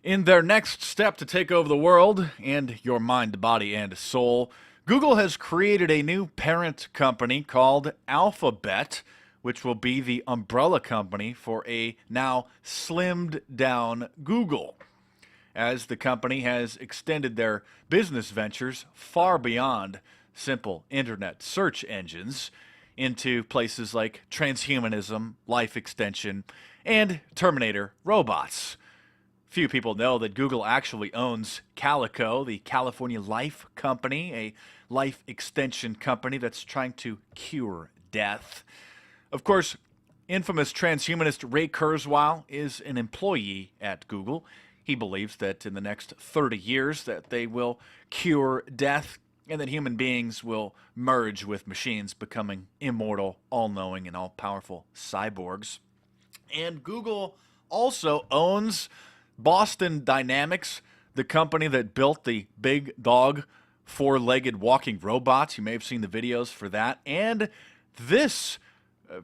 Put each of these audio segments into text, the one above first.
In their next step to take over the world and your mind, body, and soul, Google has created a new parent company called Alphabet, which will be the umbrella company for a now slimmed down Google, as the company has extended their business ventures far beyond simple internet search engines into places like transhumanism, life extension, and Terminator robots. Few people know that Google actually owns Calico, the California Life Company, a life extension company that's trying to cure death. Of course, infamous transhumanist Ray Kurzweil is an employee at Google. He believes that in the next 30 years that they will cure death and that human beings will merge with machines, becoming immortal, all-knowing, and all-powerful cyborgs. And Google also owns Boston Dynamics, the company that built the big dog four-legged walking robots. You may have seen the videos for that. And this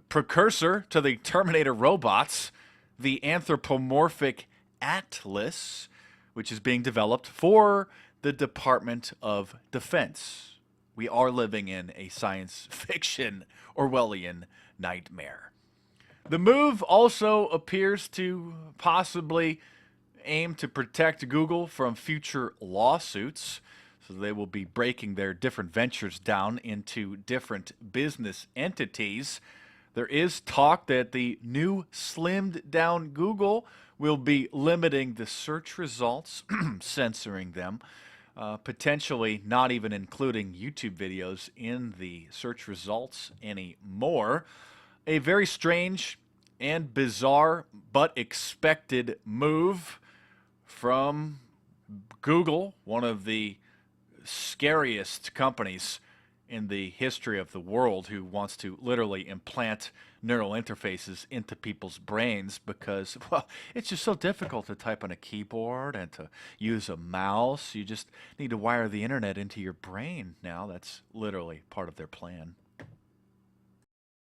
precursor to the Terminator robots, the anthropomorphic Atlas, which is being developed for the Department of Defense. We are living in a science fiction Orwellian nightmare. The move also appears to possibly aim to protect Google from future lawsuits. So they will be breaking their different ventures down into different business entities. There is talk that the new slimmed down Google will be limiting the search results, censoring them, potentially not even including YouTube videos in the search results anymore. A very strange and bizarre but expected move from Google, one of the scariest companies in the history of the world, who wants to literally implant neural interfaces into people's brains because, well, it's just so difficult to type on a keyboard and to use a mouse. You just need to wire the internet into your brain now. That's literally part of their plan.